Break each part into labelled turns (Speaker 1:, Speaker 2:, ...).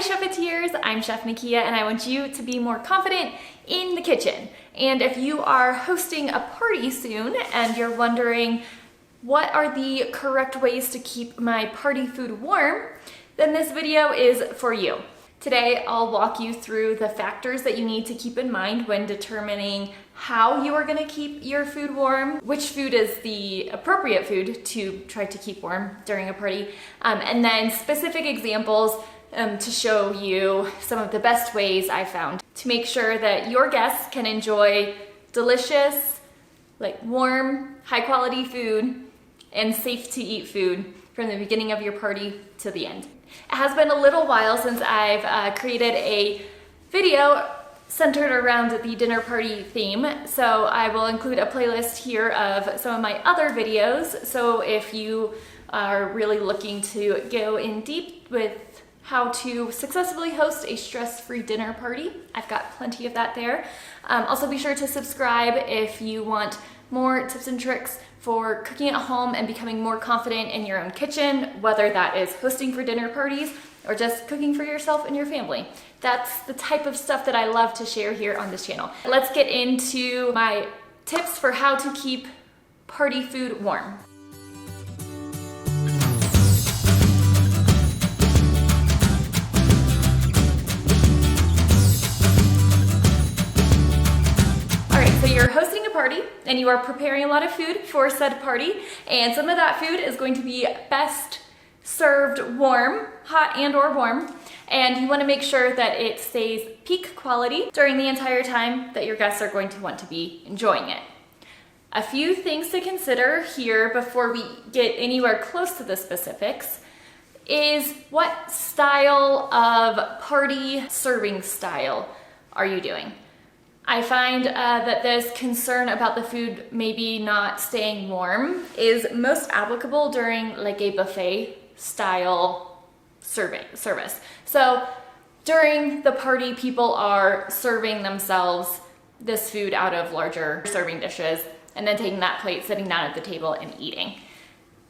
Speaker 1: Chefeteers, I'm Chef Nakia and I want you to be more confident in the kitchen. And if you are hosting a party soon and you're wondering what are the correct ways to keep my party food warm, then this video is for you. Today, I'll walk you through the factors that you need to keep in mind when determining how you are gonna keep your food warm, which food is the appropriate food to try to keep warm during a party, and then specific examples to show you some of the best ways I found to make sure that your guests can enjoy delicious, warm, high quality food and safe to eat food from the beginning of your party to the end. It has been a little while since I've created a video centered around the dinner party theme, so I will include a playlist here of some of my other videos. So if you are really looking to go in deep with how to successfully host a stress-free dinner party, I've got plenty of that there. Also be sure to subscribe if you want more tips and tricks for cooking at home and becoming more confident in your own kitchen, whether that is hosting for dinner parties or just cooking for yourself and your family. That's the type of stuff that I love to share here on this channel. Let's get into my tips for how to keep party food warm. So you're hosting a party and you are preparing a lot of food for said party, and some of that food is going to be best served warm, hot and or warm, and you want to make sure that it stays peak quality during the entire time that your guests are going to want to be enjoying it. A few things to consider here before we get anywhere close to the specifics is what style of party serving style are you doing? I find that this concern about the food maybe not staying warm is most applicable during a buffet style service. So during the party, people are serving themselves this food out of larger serving dishes and then taking that plate, sitting down at the table and eating.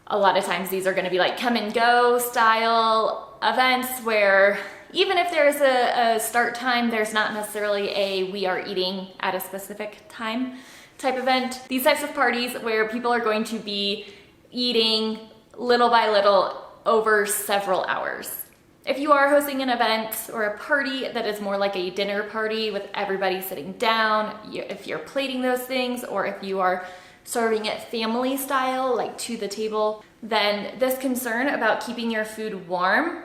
Speaker 1: A lot of times these are going to be come and go style events where even if there's a start time, there's not necessarily a we are eating at a specific time type event. These types of parties where people are going to be eating little by little over several hours. If you are hosting an event or a party that is more like a dinner party with everybody sitting down, if you're plating those things, or if you are serving it family style, to the table, then this concern about keeping your food warm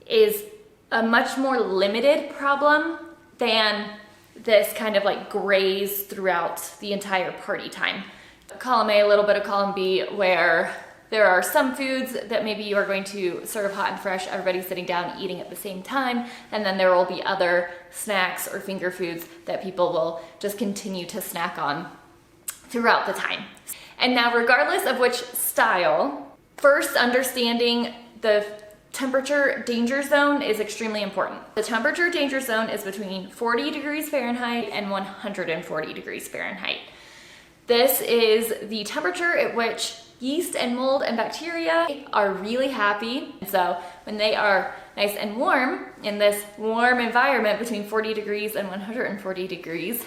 Speaker 1: is a much more limited problem than this kind of graze throughout the entire party time. Column A, a little bit of column B, where there are some foods that maybe you are going to serve hot and fresh, everybody sitting down eating at the same time, and then there will be other snacks or finger foods that people will just continue to snack on throughout the time. And now, regardless of which style, first understanding the temperature danger zone is extremely important. The temperature danger zone is between 40 degrees Fahrenheit and 140 degrees Fahrenheit. This is the temperature at which yeast and mold and bacteria are really happy. So when they are nice and warm in this warm environment between 40 degrees and 140 degrees,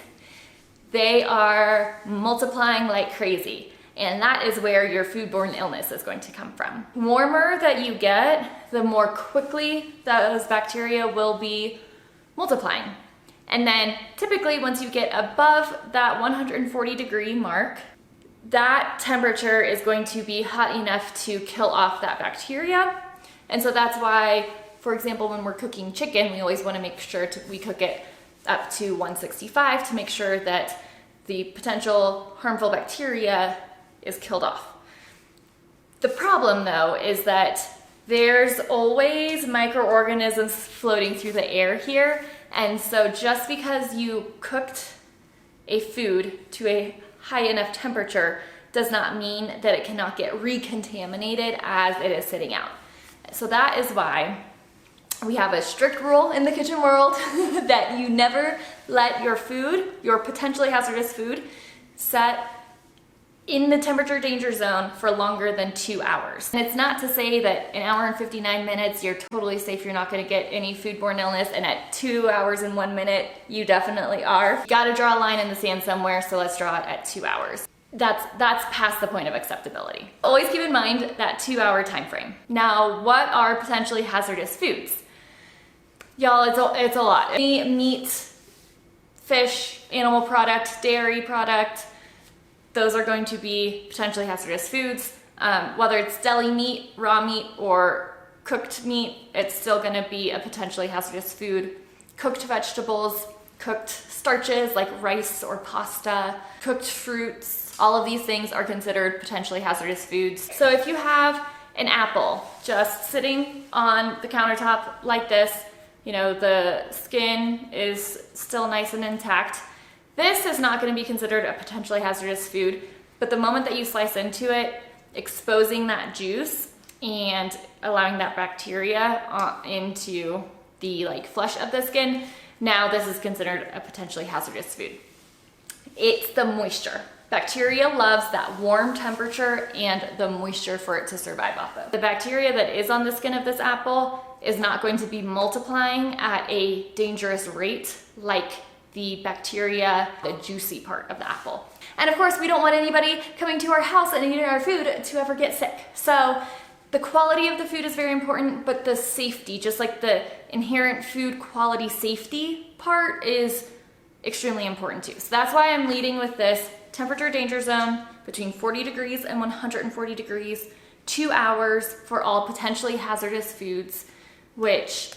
Speaker 1: they are multiplying like crazy. And that is where your foodborne illness is going to come from. The warmer that you get, the more quickly those bacteria will be multiplying. And then typically once you get above that 140 degree mark, that temperature is going to be hot enough to kill off that bacteria. And so that's why, for example, when we're cooking chicken, we always want to make sure we cook it up to 165 to make sure that the potential harmful bacteria is killed off. The problem though is that there's always microorganisms floating through the air here, and so just because you cooked a food to a high enough temperature does not mean that it cannot get recontaminated as it is sitting out. So that is why we have a strict rule in the kitchen world that you never let your food, your potentially hazardous food, set in the temperature danger zone for longer than 2 hours. And it's not to say that an hour and 59 minutes, you're totally safe, you're not gonna get any foodborne illness, and at 2 hours and 1 minute, you definitely are. You gotta draw a line in the sand somewhere, so let's draw it at 2 hours. That's past the point of acceptability. Always keep in mind that 2 hour time frame. Now, what are potentially hazardous foods? Y'all, it's a lot. Any meat, fish, animal product, dairy product, those are going to be potentially hazardous foods. Whether it's deli meat, raw meat, or cooked meat, it's still gonna be a potentially hazardous food. Cooked vegetables, cooked starches like rice or pasta, cooked fruits, all of these things are considered potentially hazardous foods. So if you have an apple just sitting on the countertop like this, you know, the skin is still nice and intact, this is not going to be considered a potentially hazardous food, but the moment that you slice into it, exposing that juice and allowing that bacteria into the flesh of the skin, now this is considered a potentially hazardous food. It's the moisture. Bacteria loves that warm temperature and the moisture for it to survive off of. The bacteria that is on the skin of this apple is not going to be multiplying at a dangerous rate like the bacteria, the juicy part of the apple. And of course, we don't want anybody coming to our house and eating our food to ever get sick. So the quality of the food is very important, but the safety, just like the inherent food quality safety part, is extremely important too. So that's why I'm leading with this temperature danger zone between 40 degrees and 140 degrees, 2 hours for all potentially hazardous foods, which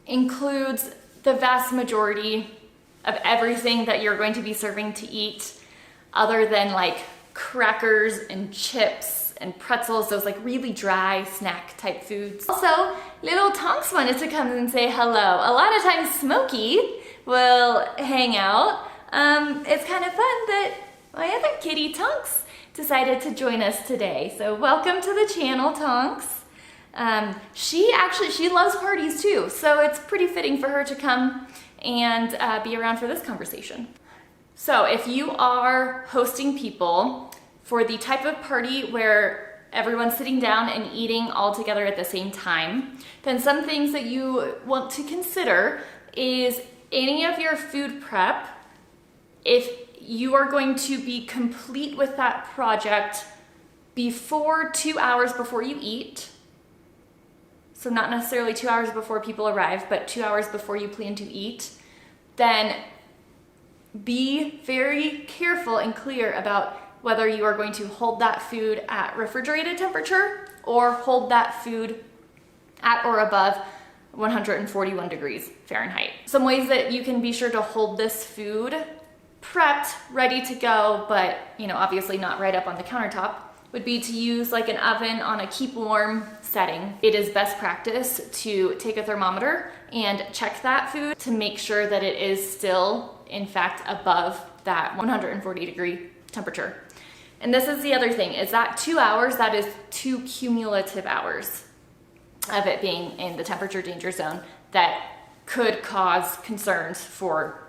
Speaker 1: includes the vast majority of everything that you're going to be serving to eat, other than like crackers and chips and pretzels, those like really dry snack type foods. Also, little Tonks wanted to come and say hello. A lot of times Smokey will hang out. It's kind of fun that my other kitty, Tonks, decided to join us today. So welcome to the channel, Tonks. She loves parties too, so it's pretty fitting for her to come and be around for this conversation. So if you are hosting people for the type of party where everyone's sitting down and eating all together at the same time, then some things that you want to consider is any of your food prep. If you are going to be complete with that project before 2 hours before you eat, so not necessarily 2 hours before people arrive, but 2 hours before you plan to eat, then be very careful and clear about whether you are going to hold that food at refrigerated temperature or hold that food at or above 141 degrees Fahrenheit. Some ways that you can be sure to hold this food prepped, ready to go, but obviously not right up on the countertop, would be to use like an oven on a keep warm setting. It is best practice to take a thermometer and check that food to make sure that it is still, in fact, above that 140 degree temperature. And this is the other thing, is that 2 hours, that is 2 cumulative hours of it being in the temperature danger zone that could cause concerns for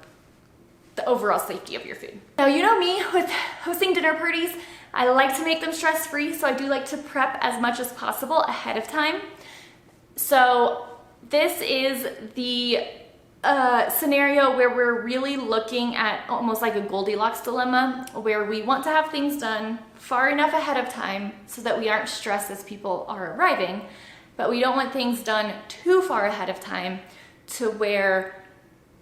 Speaker 1: the overall safety of your food. Now, you know me with hosting dinner parties, I like to make them stress-free, so I do like to prep as much as possible ahead of time. So this is the scenario where we're really looking at almost like a Goldilocks dilemma, where we want to have things done far enough ahead of time so that we aren't stressed as people are arriving, but we don't want things done too far ahead of time to where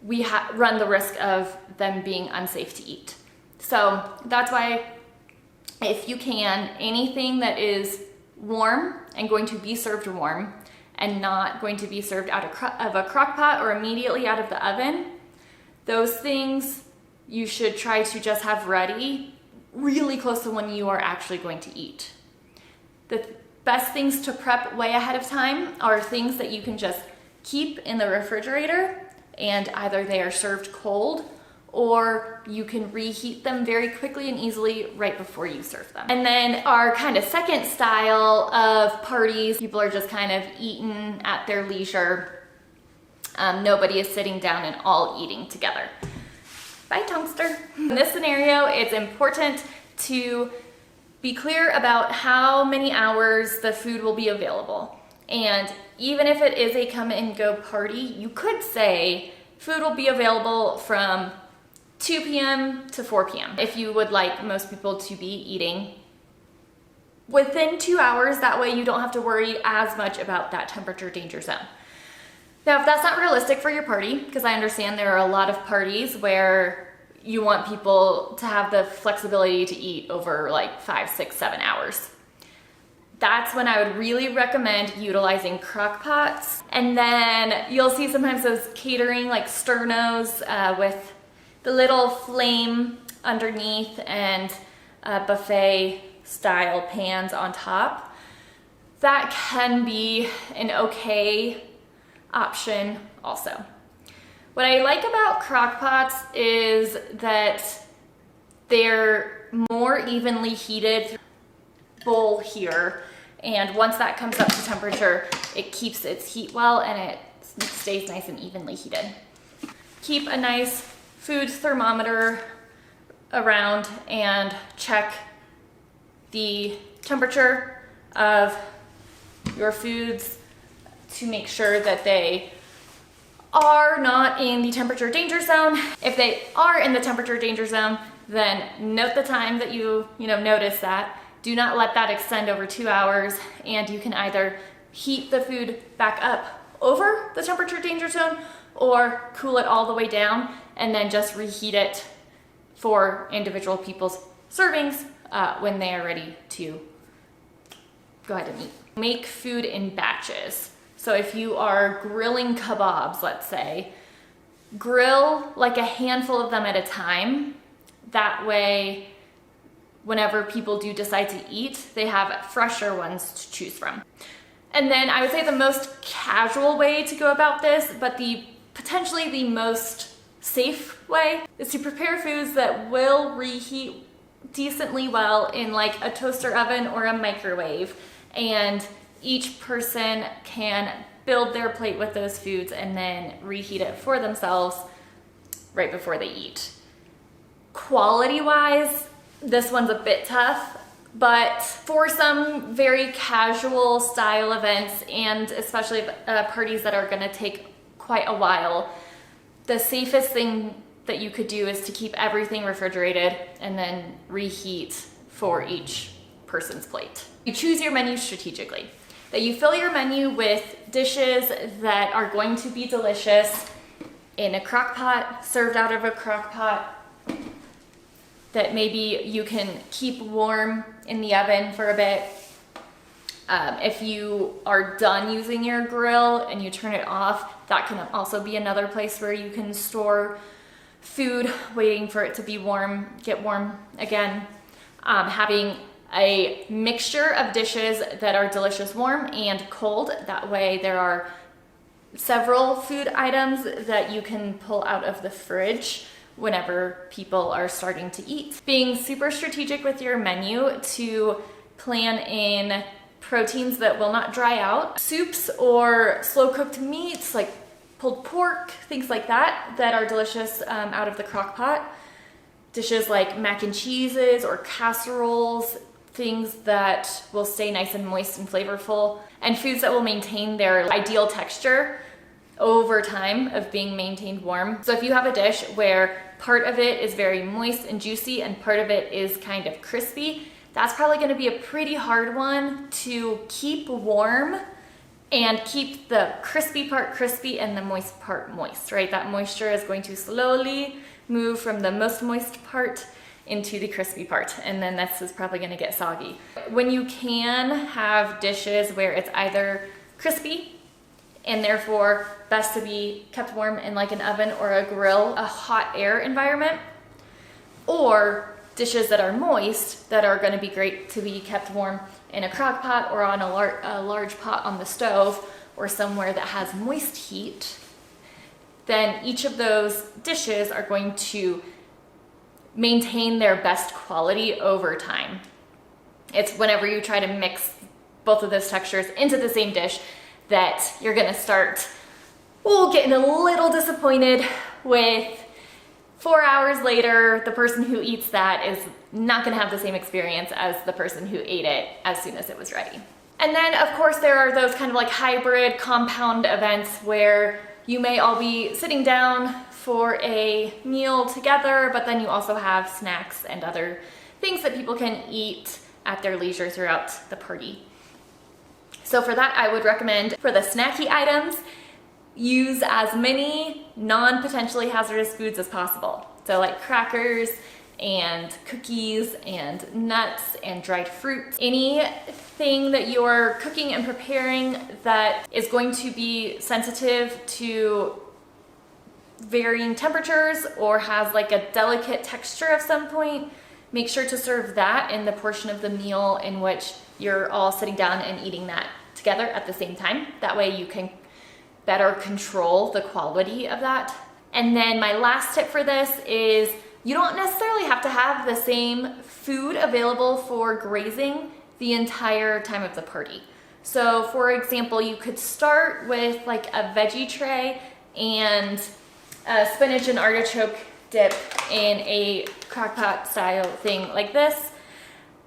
Speaker 1: we run the risk of them being unsafe to eat. So that's why, if you can, anything that is warm and going to be served warm and not going to be served out of a crock pot or immediately out of the oven, those things you should try to just have ready really close to when you are actually going to eat. The best things to prep way ahead of time are things that you can just keep in the refrigerator, and either they are served cold or you can reheat them very quickly and easily right before you serve them. And then our kind of second style of parties, people are just kind of eating at their leisure. Nobody is sitting down and all eating together. Bye, Tonkster. In this scenario, it's important to Be clear about how many hours the food will be available. And even if it is a come and go party, you could say food will be available from 2 p.m. to 4 p.m. if you would like most people to be eating within 2 hours. That way you don't have to worry as much about that temperature danger zone. Now, if that's not realistic for your party, because I understand there are a lot of parties where you want people to have the flexibility to eat over like 5, 6, 7 hours. That's when I would really recommend utilizing crock pots. And then you'll see sometimes those catering like sternos with the little flame underneath and buffet style pans on top. That can be an okay option also. What I like about crock pots is that they're more evenly heated bowl here, and once that comes up to temperature, it keeps its heat well and it stays nice and evenly heated. Keep a nice food thermometer around and check the temperature of your foods to make sure that they are not in the temperature danger zone. If they are in the temperature danger zone, then note the time that you notice that. Do not let that extend over 2 hours, and you can either heat the food back up over the temperature danger zone or cool it all the way down and then just reheat it for individual people's servings when they are ready to go ahead and eat. Make food in batches. So if you are grilling kebabs, let's say, grill like a handful of them at a time. That way, whenever people do decide to eat, they have fresher ones to choose from. And then I would say the most casual way to go about this, but potentially the most safe way, is to prepare foods that will reheat decently well in like a toaster oven or a microwave. And each person can build their plate with those foods and then reheat it for themselves right before they eat. Quality-wise, this one's a bit tough, but for some very casual style events, and especially parties that are gonna take quite a while, the safest thing that you could do is to keep everything refrigerated and then reheat for each person's plate. You choose your menu strategically. That you fill your menu with dishes that are going to be delicious in a crock pot, served out of a crock pot, that maybe you can keep warm in the oven for a bit. If you are done using your grill and you turn it off, that can also be another place where you can store food waiting for it to be warm, get warm again. Having a mixture of dishes that are delicious warm and cold. That way there are several food items that you can pull out of the fridge whenever people are starting to eat. Being super strategic with your menu to plan in proteins that will not dry out. Soups or slow cooked meats like pulled pork, things like that are delicious out of the crock pot. Dishes like mac and cheeses or casseroles, things that will stay nice and moist and flavorful, and foods that will maintain their ideal texture over time of being maintained warm. So if you have a dish where part of it is very moist and juicy and part of it is kind of crispy, that's probably gonna be a pretty hard one to keep warm and keep the crispy part crispy and the moist part moist, right? That moisture is going to slowly move from the most moist part into the crispy part, and then this is probably gonna get soggy. When you can have dishes where it's either crispy and therefore best to be kept warm in like an oven or a grill, a hot air environment, or dishes that are moist that are gonna be great to be kept warm in a crock pot or on a large pot on the stove or somewhere that has moist heat, then each of those dishes are going to maintain their best quality over time. It's whenever you try to mix both of those textures into the same dish that you're gonna start getting a little disappointed with 4 hours later, the person who eats that is not gonna have the same experience as the person who ate it as soon as it was ready. And then of course there are those kind of like hybrid compound events where you may all be sitting down for a meal together, but then you also have snacks and other things that people can eat at their leisure throughout the party. So for that, I would recommend for the snacky items, use as many non-potentially hazardous foods as possible. So like crackers and cookies and nuts and dried fruit. Anything that you're cooking and preparing that is going to be sensitive to varying temperatures or has like a delicate texture of some point, make sure to serve that in the portion of the meal in which you're all sitting down and eating that together at the same time. That way you can better control the quality of that. And then my last tip for this is you don't necessarily have to have the same food available for grazing the entire time of the party. So for example, you could start with like a veggie tray and a spinach and artichoke dip in a crock-pot style thing like this.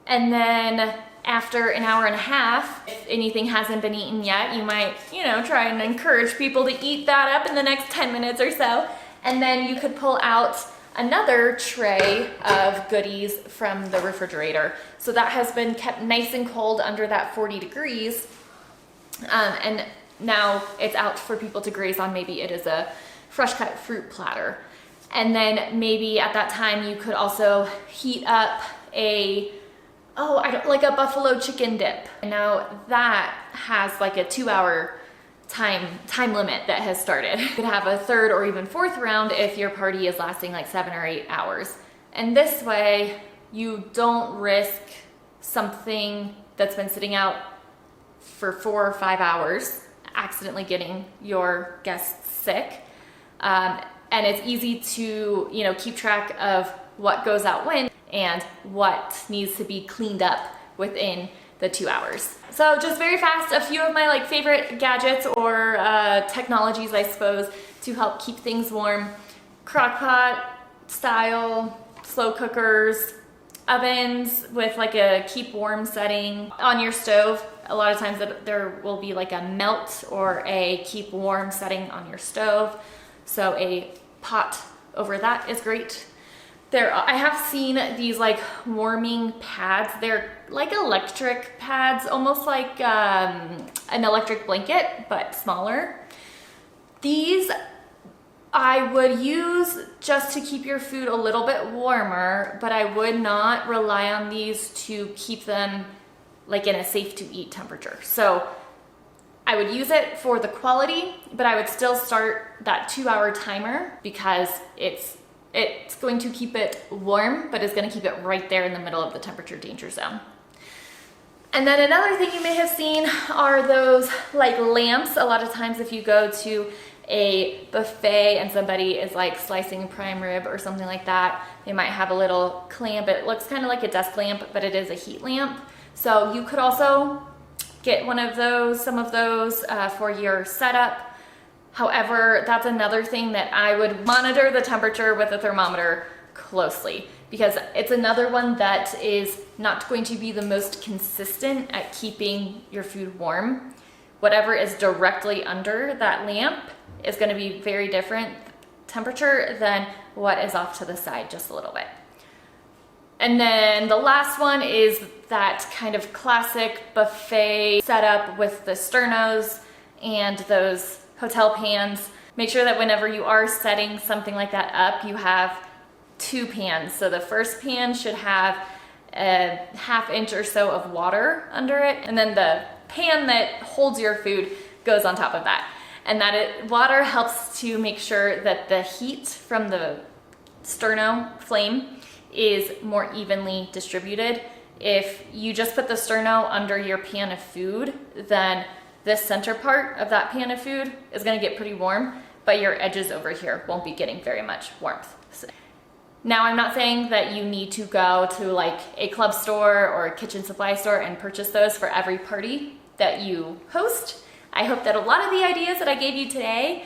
Speaker 1: And then after an hour and a half, if anything hasn't been eaten yet, you might, try and encourage people to eat that up in the next 10 minutes or so. And then you could pull out another tray of goodies from the refrigerator. So that has been kept nice and cold under that 40 degrees. And now it's out for people to graze on. Maybe it is a fresh cut fruit platter. And then maybe at that time you could also heat up like a buffalo chicken dip. Now that has like a 2-hour time limit that has started. You could have a third or even fourth round if your party is lasting like 7 or 8 hours. And this way you don't risk something that's been sitting out for 4 or 5 hours accidentally getting your guests sick. And it's easy to, keep track of what goes out when and what needs to be cleaned up within the 2 hours. So just very fast, a few of my like favorite gadgets or technologies, I suppose, to help keep things warm. Crock-pot style, slow cookers, ovens with like a keep warm setting on your stove. A lot of times there will be like a melt or a keep warm setting on your stove. So a pot over that is great. I have seen these like warming pads. They're like electric pads, almost like an electric blanket, but smaller. These I would use just to keep your food a little bit warmer, but I would not rely on these to keep them like in a safe to eat temperature. So I would use it for the quality, but I would still start that 2-hour timer because it's going to keep it warm, but it's going to keep it right there in the middle of the temperature danger zone. And then another thing you may have seen are those like lamps. A lot of times if you go to a buffet and somebody is like slicing prime rib or something like that, they might have a little clamp. It looks kind of like a desk lamp, but it is a heat lamp. So you could also get some of those for your setup. However, that's another thing that I would monitor the temperature with a thermometer closely, because it's another one that is not going to be the most consistent at keeping your food warm. Whatever is directly under that lamp is going to be very different temperature than what is off to the side just a little bit. And then the last one is that kind of classic buffet setup with the sternos and those hotel pans. Make sure that whenever you are setting something like that up, you have 2 pans. So the first pan should have a 1/2 inch or so of water under it, and then the pan that holds your food goes on top of that. And water helps to make sure that the heat from the sterno flame is more evenly distributed. If you just put the sterno under your pan of food, then this center part of that pan of food is going to get pretty warm, but your edges over here won't be getting very much warmth. Now, I'm not saying that you need to go to like a club store or a kitchen supply store and purchase those for every party that you host. I hope that a lot of the ideas that I gave you today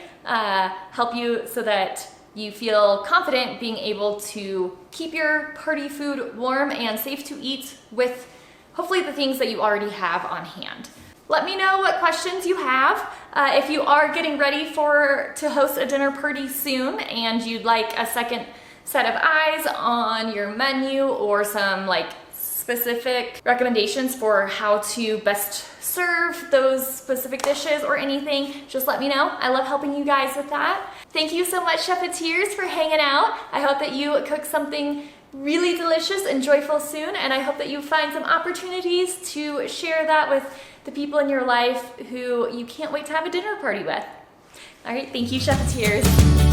Speaker 1: help you so that you feel confident being able to keep your party food warm and safe to eat with hopefully the things that you already have on hand. Let me know what questions you have. If you are getting ready to host a dinner party soon and you'd like a second set of eyes on your menu or some specific recommendations for how to best serve those specific dishes or anything, just let me know. I love helping you guys with that. Thank you so much, Chefeteers, for hanging out. I hope that you cook something really delicious and joyful soon, and I hope that you find some opportunities to share that with the people in your life who you can't wait to have a dinner party with. All right, thank you, Chefeteers.